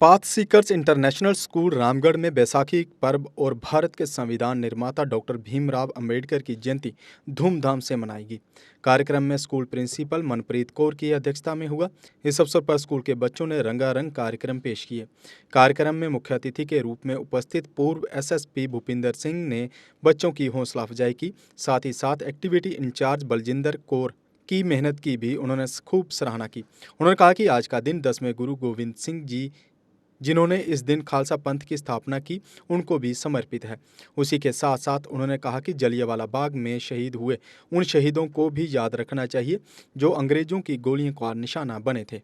Path seekers international school Ramgarh में बैसाखी पर्व और भारत के संविधान निर्माता डॉक्टर भीमराव अंबेडकर की जयंती धूमधाम से मनाएगी। कार्यक्रम में स्कूल प्रिंसिपल मनप्रीत कौर की अध्यक्षता में हुआ। इस अवसर पर स्कूल के बच्चों ने रंगारंग कार्यक्रम पेश किए। कार्यक्रम में मुख्य अतिथि के रूप में उपस्थित पूर्व एसएसपी भूपिंदर सिंह ने बच्चों की हौसला अफजाई की। साथ ही साथ एक्टिविटी इंचार्ज बलजिंदर कौर की मेहनत की भी उन्होंने खूब सराहना की। उन्होंने कहा कि आज का दिन 10वें गुरु गोविंद सिंह जी जिन्होंने इस दिन खालसा पंथ की स्थापना की, उनको भी समर्पित है। उसी के साथ साथ उन्होंने कहा कि जलियांवाला बाग में शहीद हुए उन शहीदों को भी याद रखना चाहिए जो अंग्रेजों की गोलियों का निशाना बने थे।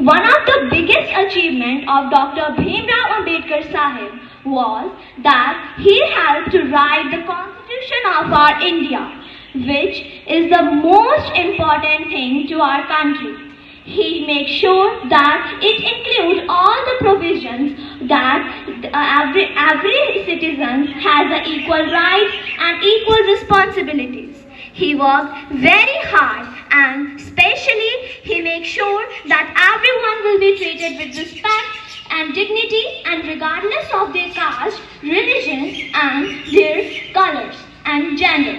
One of the biggest achievements of Dr. Bhimrao Ambedkar Sahib was that he helped to write the Constitution of our India, which is the most important thing to our country. He makes sure that it includes all the provisions that every citizen has the equal rights and equal responsibilities. He worked very hard and especially he makes sure that everyone will be treated with respect and dignity and regardless of their caste, religion and their colors and gender.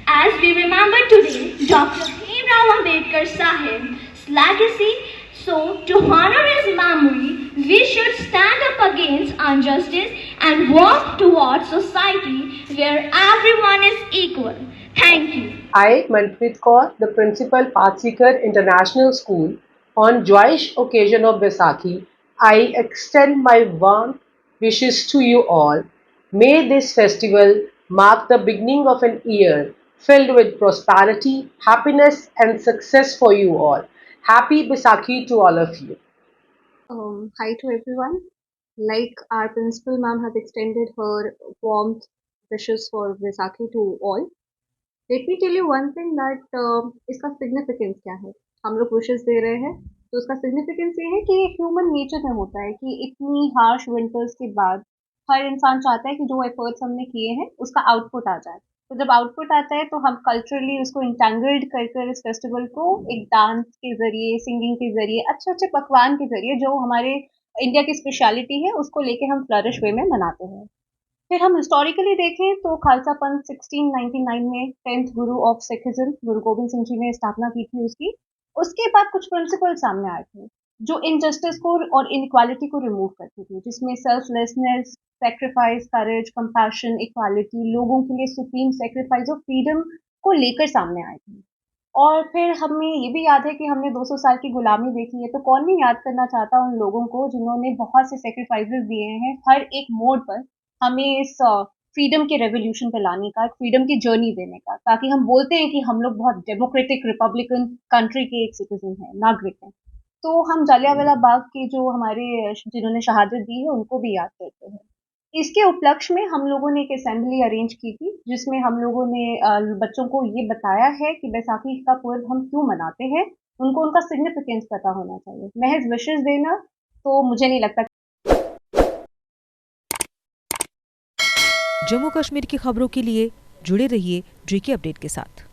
As we remember today Dr. Bhimrao Ambedkar Sahib's legacy, so to honor his memory, we should stand up against injustice and work towards society where everyone is equal. Thank you. I, Manpreet Kaur, the principal Pathseeker International School, on joyous occasion of Baisakhi, I extend my warm wishes to you all. May this festival mark the beginning of an year filled with prosperity, happiness and success for you all. Happy Baisakhi to all of you. Hi to everyone. Like our principal ma'am has extended her warm wishes for Baisakhi to all. Let me tell you one thing that इसका significance क्या है। हम लोग wishes दे रहे हैं तो उसका significance ये है कि ह्यूमन नेचर में होता है कि इतनी हार्श विंटर्स के बाद हर इंसान चाहता है कि जो एफर्ट्स हमने किए हैं उसका आउटपुट आ जाए। तो जब आउटपुट आता है तो हम कल्चरली उसको इंटेंगल्ड कर इस फेस्टिवल को एक डांस के जरिए, सिंगिंग के जरिए, अच्छे अच्छे पकवान के जरिए जो हमारे इंडिया की स्पेशलिटी है उसको लेके हम फ्लरिश वे में मनाते हैं। फिर हम हिस्टोरिकली देखें तो खालसा पंथ 1699 में 10th गुरु ऑफ सिखिज्म गुरु गोविंद सिंह जी ने स्थापना की थी उसकी। उसके बाद कुछ प्रिंसिपल सामने आए थे जो इनजस्टिस को और इनइक्वालिटी को रिमूव करते थे, जिसमें सेल्फलेसनेस, सैक्रिफाइस, करेज, कंपैशन, इक्वालिटी, लोगों के लिए सुप्रीम सैक्रिफाइस और फ्रीडम को लेकर सामने आए थे। और फिर हमें ये भी याद है कि हमने 200 साल की गुलामी देखी है, तो कौन नहीं याद करना चाहता उन लोगों को जिन्होंने बहुत से सैक्रिफाइसेस दिए हैं हर एक मोड पर हमें इस फ्रीडम के रेवोल्यूशन पे लाने का, एक फ्रीडम की जर्नी देने का, ताकि हम बोलते हैं कि हम लोग बहुत डेमोक्रेटिक रिपब्लिकन कंट्री के एक सिटीजन हैं, नागरिक हैं। तो हम जालियांवाला बाग के जो हमारे जिन्होंने शहादत दी है उनको भी याद करते हैं। इसके उपलक्ष्य में हम लोगों ने एक असेंबली अरेंज की थी जिसमें हम लोगों ने बच्चों को ये बताया है कि बैसाखी का पर्व हम क्यों मनाते हैं, उनको उनका सिग्निफिकेंस पता होना चाहिए। महज विशेष देना तो मुझे नहीं लगता। जम्मू कश्मीर की खबरों के लिए जुड़े रहिए JK अपडेट के साथ।